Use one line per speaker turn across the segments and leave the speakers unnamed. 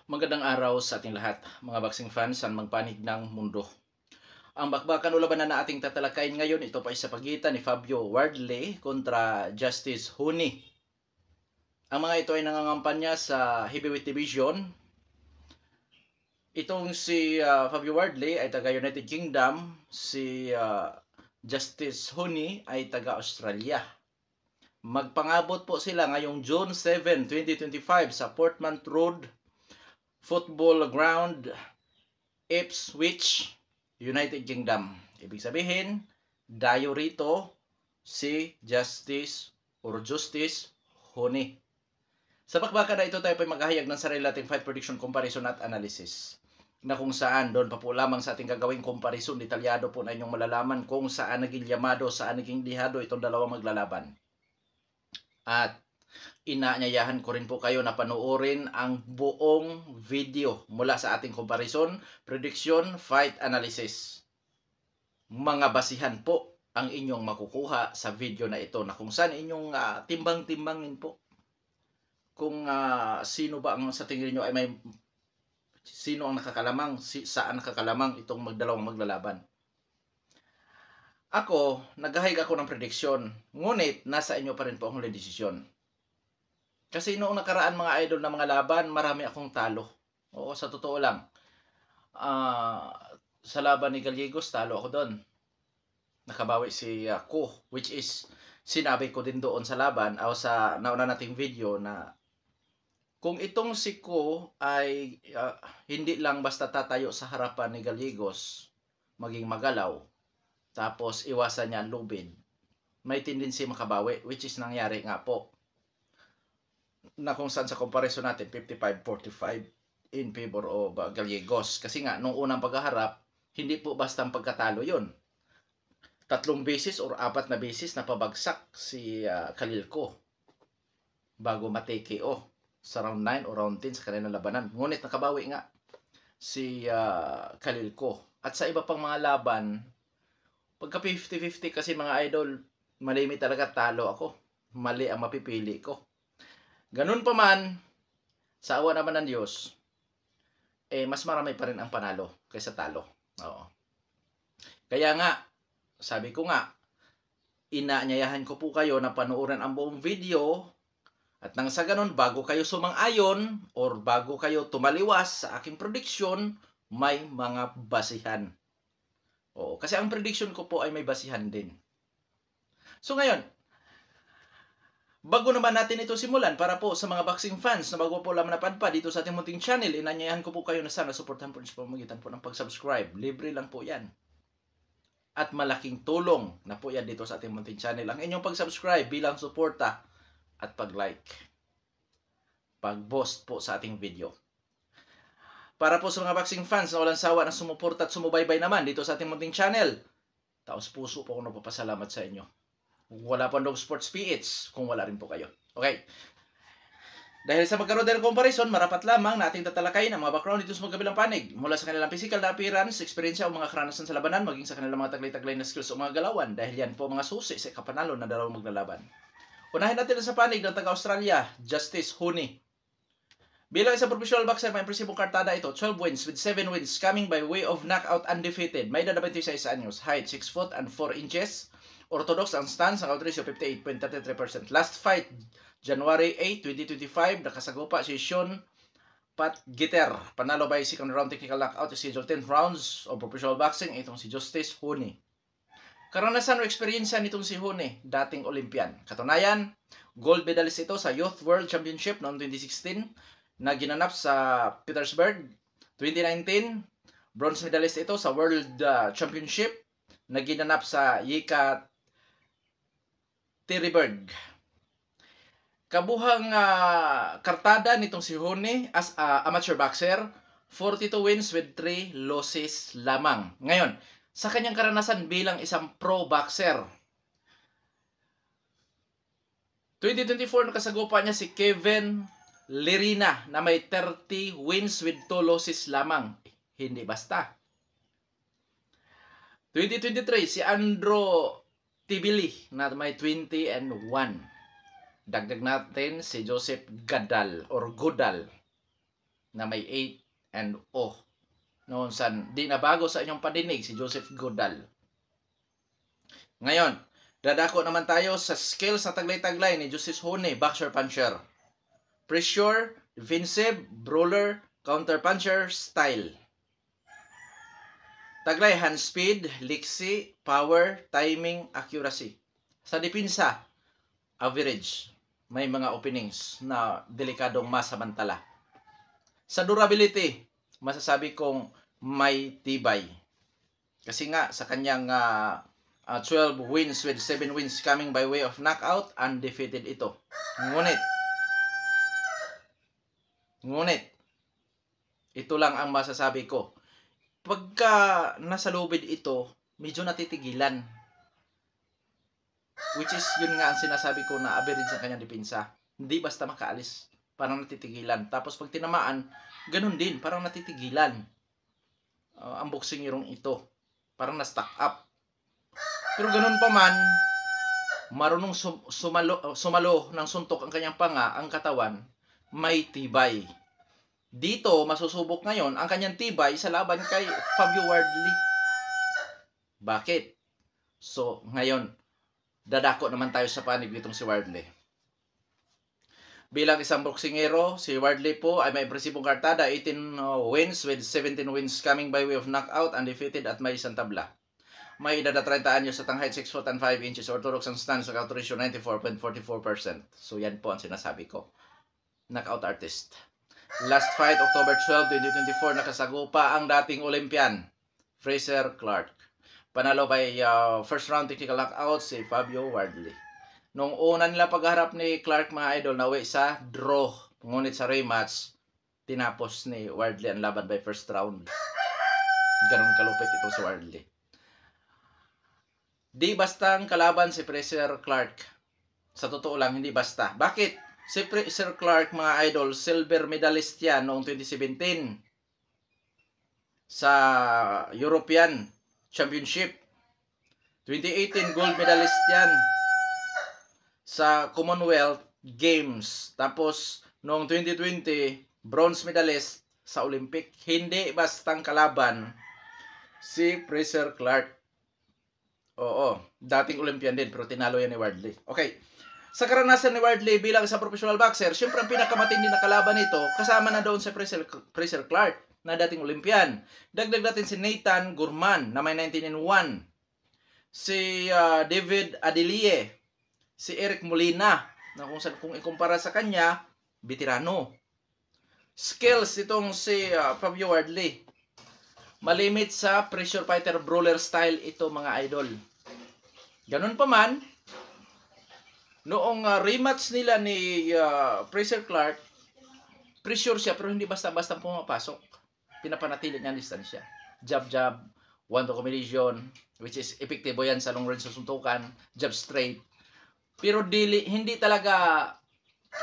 Magandang araw sa ating lahat, mga boxing fans sa magpanig ng mundo. Ang bakbakan o labanan na ating tatalakayin ngayon, ito pa sa pagitan ni Fabio Wardley kontra Justice Huni. Ang mga ito ay nangangampanya sa heavyweight division. Itong si Fabio Wardley ay taga United Kingdom, si Justice Huni ay taga Australia. Magpangabot po sila ngayong June 7, 2025 sa Portman Road Football Ground, Ipswich, United Kingdom. Ibig sabihin, dayo rito si Justice Huni. Sa bakbakan na ito tayo ay maghahayag ng sarili nating fight prediction, comparison at analysis. Na kung saan, doon pa po lamang sa ating gagawing comparison, detalyado po na inyong malalaman kung saan naging yamado, saan naging lihado itong dalawang maglalaban. At inaanyayahan ko rin po kayo na panoorin ang buong video mula sa ating comparison, prediction, fight analysis. Mga basihan po ang inyong makukuha sa video na ito na kung saan inyong timbang-timbangin po kung sino ba ang sa tingin niyo ay may sino ang nakakalamang, saan nakakalamang itong magdalawang maglalaban. Ako, naghahayag ako ng prediction, ngunit nasa inyo pa rin po ang huling desisyon. Kasi noong nakaraan mga idol na mga laban, marami akong talo. Oo, sa totoo lang. Sa laban ni Gallegos, talo ako doon. Nakabawi si Ko, which is, sinabi ko din doon sa laban, o sa nauna nating video na kung itong si Ko ay hindi lang basta tatayo sa harapan ni Gallegos, maging magalaw, tapos iwasan niya ang lubid, may tendency makabawi, which is nangyari nga po. Na kung saan sa comparison natin 55-45 in favor of Gallegos. Kasi nga nung unang paghaharap, hindi po basta ang pagkatalo yun. 3 beses or 4 na beses na pabagsak si Khalil Ko bago ma-TKO sa round 9 o round 10 sa kanilang labanan. Ngunit nakabawi nga si Khalil Ko. At sa iba pang mga laban, pagka 50-50 kasi mga idol, malimi talaga, talo ako. Mali ang mapipili ko. Ganun pa man, sa awa naman ng Diyos, mas marami pa rin ang panalo kaysa talo. Oo. Kaya nga, sabi ko nga, inaanyayahan ko po kayo na panoorin ang buong video at nang sa ganun, bago kayo sumang-ayon or bago kayo tumaliwas sa aking prediction, may mga basihan. Oo, kasi ang prediction ko po ay may basihan din. So ngayon, bago naman natin ito simulan, para po sa mga boxing fans na bago po lamang napadpad dito sa ating munting channel, inanyayahan ko po kayo na sana suportahan po sa pamamagitan po ng pag-subscribe. Libre lang po yan. At malaking tulong na po yan dito sa ating munting channel. Ang inyong pag-subscribe bilang suporta at pag-like. Pag-post po sa ating video. Para po sa mga boxing fans na walang sawa na sumuporta at sumubaybay naman dito sa ating munting channel, taos puso po ako nagpapasalamat sa inyo. Wala pa Dog Sports PH kung wala rin po kayo. Okay. Dahil sa magkaroon ng comparison, marapat lamang na ating tatalakayin ang mga background dito sa magkabilang panig. Mula sa kanilang physical na appearance, experience o mga karanasan sa labanan, maging sa kanilang mga taglay-taglay na skills o mga galawan. Dahil yan po mga susi sa kapanalo na dalawang maglalaban. Unahin natin sa panig ng taga-Australia, Justice Huni. Bilang isang professional boxer, may impresibong kartada ito. 12 wins with 7 wins coming by way of knockout undefeated. May edad 26 anyos, height 6 foot and 4 inches. Orthodox ang stance, ang out ratio 58.33%. Last fight, January 8, 2025, nakasagupa si Sean Patgiter. Panalo by second round technical knockout, schedule 10 rounds of professional boxing, itong si Justice Huni. Karanasan o eksperyensya nitong si Huni, dating Olympian. Katunayan, gold medalist ito sa Youth World Championship noong 2016 na ginanap sa Petersburg. 2019, bronze medalist ito sa World Championship na ginanap sa Yekaterinburg. Kabuhang kartada nitong si Huni as amateur boxer, 42 wins with 3 losses lamang. Ngayon, sa kanyang karanasan bilang isang pro boxer, 2024 nakasagupa niya si Kevin Lerina na may 30 wins with 2 losses lamang. Hindi basta. 2023 si Andro Tibili na may 20-1. Dagdag natin si Joseph Gadal or Godal na may 8 and O. Noon san di na bago sa inyong padinig si Joseph Godal. Ngayon, dadako naman tayo sa skills na taglay-taglay ni Justice Hone, boxer puncher. Pressure, defensive, brawler, counter puncher, style. Taglay, hand speed, liksi, power, timing, accuracy. Sa depensa, average. May mga openings na delikadong masamantala. Sa durability, masasabi kong may tibay. Kasi nga, sa kanyang 12 wins with 7 wins coming by way of knockout, undefeated ito. Ngunit, ito lang ang masasabi ko. Pagka nasa lubid ito, medyo natitigilan. Which is, yun nga ang sinasabi ko na average sa kanyang depensa. Hindi basta makaalis. Parang natitigilan. Tapos pag tinamaan, ganun din. Parang natitigilan. Ang boksingirong ito. Parang na-stuck up. Pero ganun pa man, marunong sumalo ng suntok ang kanyang panga, ang katawan, may tibay. Dito, masusubok ngayon ang kanyang tibay sa laban kay Fabio Wardley. Bakit? So, ngayon, dadako naman tayo sa panig nitong si Wardley. Bilang isang boksingero, si Wardley po ay may impresibong kartada, 18 wins with 17 wins coming by way of knockout, undefeated at may isang tabla. May edad na 30 anyo sa height 6 foot and 5 inches, orthodox ang stance, knockout ratio 94.44%. So yan po ang sinasabi ko. Knockout artist. Last fight, October 12, 2024, nakasagupa ang dating Olympian, Frazer Clark. Panalo by first round technical knockout si Fabio Wardley. Nung una nila pagharap ni Clark, mga idol, nawi sa draw. Ngunit sa rematch, tinapos ni Wardley ang laban by first round. Ganun kalupit ito si Wardley. Di bastang kalaban si Frazer Clark. Sa totoo lang, hindi basta. Bakit? Si Frazer Clark, mga idol, silver medalist yan noong 2017 sa European Championship. 2018, gold medalist yan sa Commonwealth Games. Tapos, noong 2020, bronze medalist sa Olympic. Hindi bastang kalaban si Frazer Clark. Oo, dating Olympian din, pero tinalo yan ni Wardley. Okay, sa karanasan ni Wardley bilang isang professional boxer, syempre ang pinakamatindi na kalaban nito, kasama na doon si Frazer Clark, na dating Olympian. Dagdag natin si Nathan Gorman, na may 19-1. Si David Adelie, si Eric Molina, na kung ikumpara sa kanya, veterano. Skills itong si Fabio Wardley. Malimit sa pressure fighter brawler style ito, mga idol. Ganun pa man, noong rematch nila ni Frazer Clark, pressure siya pero hindi basta-basta pumapasok. Pinapanatili niya ang distansya. Jab, one-to combination, which is epektibo yan sa long range sa suntukan, jab straight. Pero hindi talaga,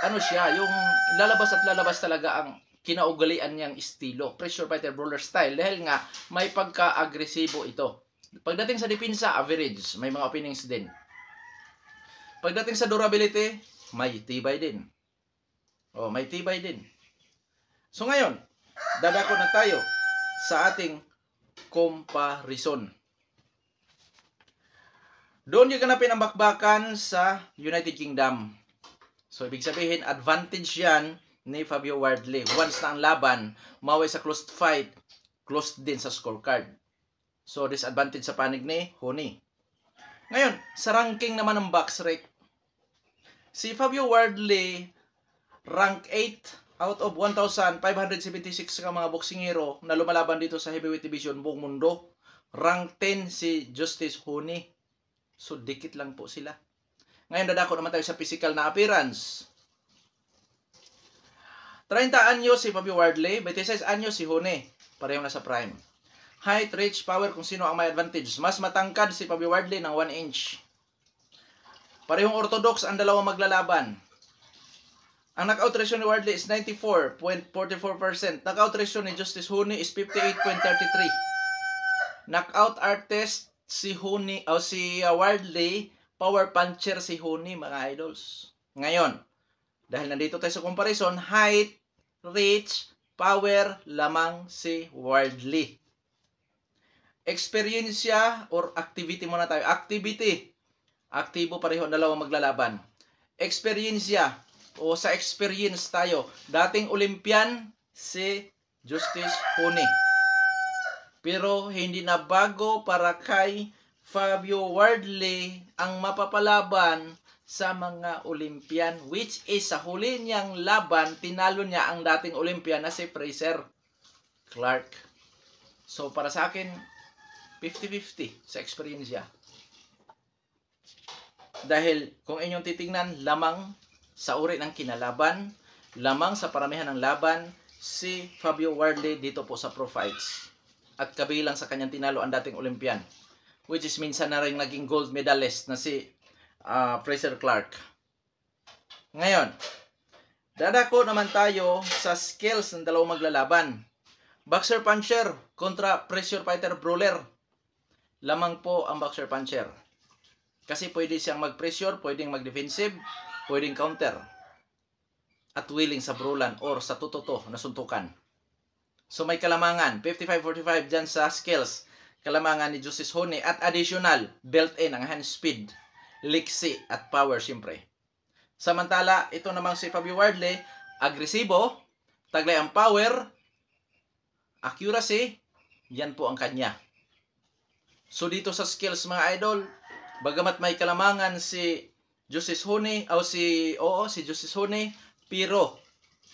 ano siya, yung lalabas talaga ang kinaugalian niyang estilo. Pressure fighter brawler style. Dahil nga, may pagka-agresibo ito. Pagdating sa depensa, average. May mga openings din. Pagdating sa durability, may tibay din. May tibay din. So ngayon, dadako na tayo sa ating comparison. Doon yung ganapin ang bakbakan sa United Kingdom. So, ibig sabihin, advantage yan ni Fabio Wardley. Once na ang laban, maway sa closed fight, closed din sa scorecard. So, disadvantage sa panig ni Hone. Ngayon, sa ranking naman ng box rate, si Fabio Wardley, rank 8 out of 1,576 ka mga boksingero na lumalaban dito sa heavyweight division buong mundo. Rank 10 si Justice Hone. So, dikit lang po sila. Ngayon, dadako naman tayo sa physical na appearance. 30 anyo si Fabio Wardley, 26 anyo si Hone. Parehong nasa prime. Height, reach, power, kung sino ang may advantage. Mas matangkad si Fabio Wardley ng 1 inch. Parehong orthodox ang dalawang maglalaban. Ang knockout ratio ni Wardley is 94.44%. Knockout ratio ni Justice Hone is 58.33. Knockout artist si Wardley, power puncher si Hone, mga idols. Ngayon, dahil nandito tayo sa comparison, height, reach, power lamang si Wardley. Experience or activity muna tayo. Activity. Aktibo pareho dalawa maglalaban. Experience o sa experience tayo. Dating Olympian si Justice Hone. Pero hindi na bago para kay Fabio Wardley ang mapapalaban sa mga Olympian, which is sa huli niyang laban, tinalo niya ang dating Olympian na si Frazer Clark. So para sa akin, 50-50 sa experience niya. Dahil kung inyong titingnan, lamang sa uri ng kinalaban, lamang sa paramihan ng laban, si Fabio Wardley dito po sa Pro Fights. At kabilang sa kanyang tinalo ang dating Olympian, which is minsan na rin naging gold medalist na si Frazer Clark. Ngayon, dadako naman tayo sa skills ng dalawang maglalaban. Boxer puncher kontra pressure fighter brawler. Lamang po ang boxer puncher. Kasi pwede siyang mag-pressure, pwedeng mag-defensive, pwedeng counter. At willing sa brawlan or sa tutoto na suntukan. So may kalamangan, 55-45 dyan sa skills. Kalamangan ni Justice Hone at additional, built-in ang hand speed, liksi at power siyempre. Samantala, ito namang si Fabio Wardley, agresibo, taglay ang power, accuracy, yan po ang kanya. So dito sa skills mga idol, bagamat may kalamangan si Justice Hone si Justice Hone, pero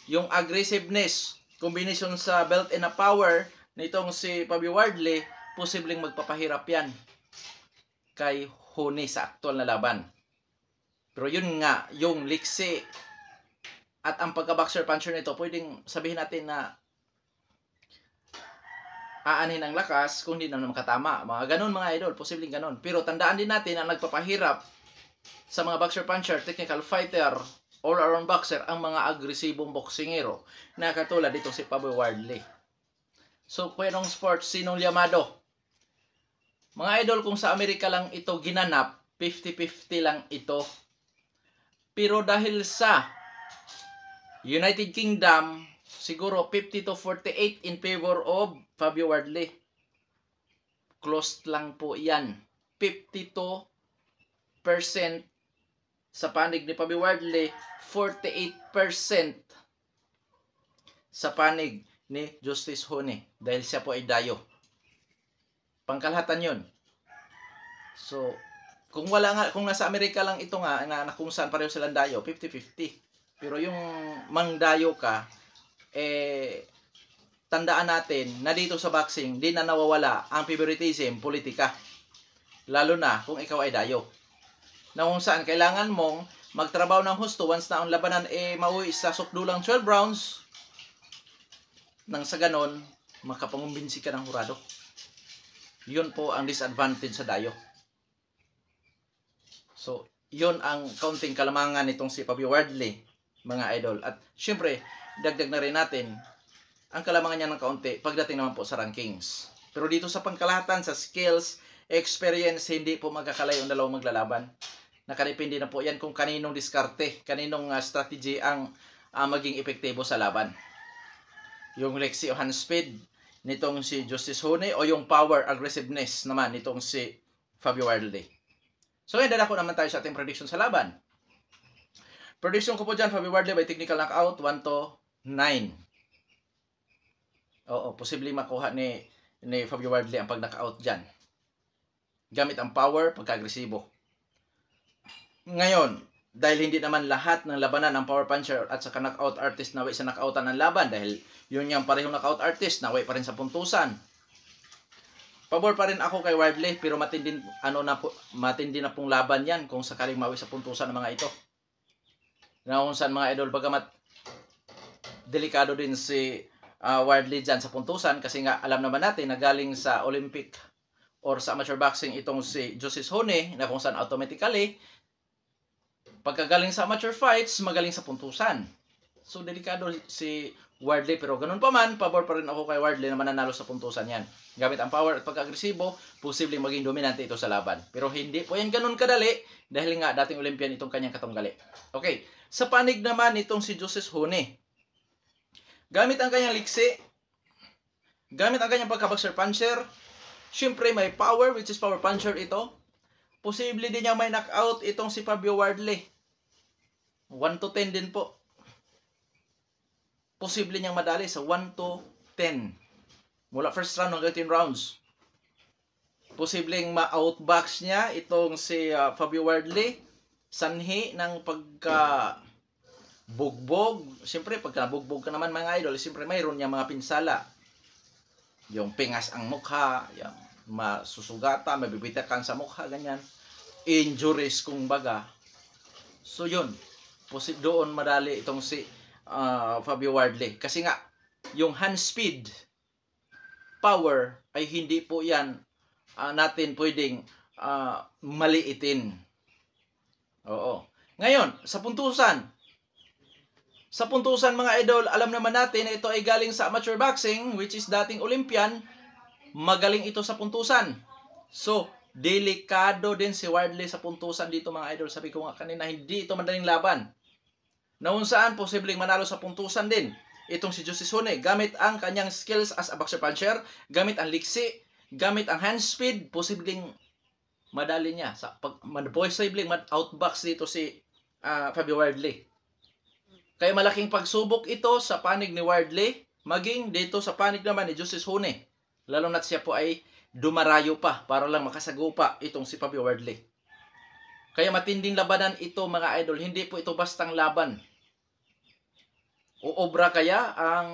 yung aggressiveness, combination sa built-in na power nitong si Fabio Wardley, posibleng magpapahirap yan kay Hone sa aktual na laban. Pero yun nga, yung liksi at ang pagka-boxer puncher nito, pwedeng sabihin natin na aanhin ang lakas kung hindi na makatama. Mga ganun mga idol, posibleng ganun. Pero tandaan din natin ang nagpapahirap sa mga boxer puncher, technical fighter, all-around boxer, ang mga agresibong boksingero na katulad dito si Fabio Wardley. So, kwenong sports, sinong Llamado? Mga idol, kung sa Amerika lang ito ginanap, 50-50 lang ito. Pero dahil sa United Kingdom, siguro 50-48 in favor of Fabio Wardley. Closed lang po yan. 52% sa panig ni Fabio Wardley, 48% sa panig ni Justice Hone. Dahil siya po ay dayo. Pangkalahatan yun. So, kung nasa Amerika lang ito nga, na kung saan pareho silang dayo, 50-50. Pero yung mangdayo ka, tandaan natin na dito sa boxing, di na nawawala ang favoritism, politika. Lalo na kung ikaw ay dayo. Na kung saan kailangan mong magtrabaho ng husto once na ang labanan mauwi sa sukdulang 12 rounds, nang sa ganon, makapangumbinsi ka ng hurado. Yun po ang disadvantage sa dayo. So, yun ang kaunting kalamangan nitong si Fabio Wardley, mga idol. At syempre, dagdag na rin natin ang kalamangan niya ng kaunti pagdating naman po sa rankings. Pero dito sa pangkalahatan, sa skills, experience, hindi po magkakalayo ang dalawang maglalaban. Nakadepende na po yan kung kaninong diskarte, kaninong strategy ang maging epektibo sa laban. Yung liksi o hand speed nitong si Justice Hone o yung power, aggressiveness naman nitong si Fabio Wardley. So ngayon, dadako naman tayo sa ating prediction sa laban. Prediction ko po dyan, Fabio Wardley by technical knockout, 1-9. Oo, posibleng makuha ni Fabio Wardley ang pag-knockout dyan. Gamit ang power, pagka-agresibo. Ngayon, dahil hindi naman lahat ng labanan ang power puncher at saka knockout artist naway sa knockoutan ng laban, dahil yun yung parehong knockout artist, naway pa rin sa puntusan. Pabor pa rin ako kay Wardley, pero matindi na pong laban yan kung sakaling mawi sa puntusan ng mga ito. Na kung saan mga idol, bagamat delikado din si Wardley dyan sa puntusan, kasi nga alam naman natin na galing sa Olympic or sa amateur boxing itong si Justice Hone, na kung saan automatically pagkagaling sa amateur fights, magaling sa puntusan. So delikado si Wardley, pero ganun pa man, pabor pa rin ako kay Wardley na mananalo sa puntusan yan. Gamit ang power at pagka-agresibo, posibleng maging dominante ito sa laban. Pero hindi po yan ganun kadali, dahil nga dating Olympian itong kanyang katunggali. Okay, sa panig naman itong si Justice Hone, Gamit ang kanyang liksi, gamit ang kanyang pagka-boxer puncher, syempre may power, which is power puncher ito. Posible din niya may knockout itong si Fabio Wardley. 1 to 10 din po. Posible niyang madali sa 1 to 10. Mula first round hanggang 10 rounds. Posibleng ma-outbox niya itong si Fabio Wardley. Sanhi ng pagka bugbog. Siyempre, pagka bugbog ka naman mga idol, siyempre mayroon niya mga pinsala. Yung pingas ang mukha, yung masusugata, mabibitakan sa mukha, ganyan. Injuries kung baga. So yun, doon madali itong si Fabio Wardley. Kasi nga, yung hand speed, power, ay hindi po yan natin pwedeng maliitin. Oo. Ngayon, sa puntusan mga idol, alam naman natin na ito ay galing sa amateur boxing, which is dating Olympian. Magaling ito sa puntusan. So, delikado din si Wardley sa puntusan dito mga idol. Sabi ko nga kanina, hindi ito madaling laban. Naun saan, posibleng manalo sa puntusan din itong si Justice Hone. Gamit ang kanyang skills as a boxer puncher, gamit ang liksi, gamit ang hand speed, posibleng madali niya. Posibleng outbox dito si Fabio Wardley. Kaya malaking pagsubok ito sa panig ni Wardley, maging dito sa panig naman ni Justice Hone. Lalo na't siya po ay dumarayo pa para lang makasagupa itong si Fabio Wardley. Kaya matinding labanan ito mga idol. Hindi po ito bastang laban. Uobra kaya ang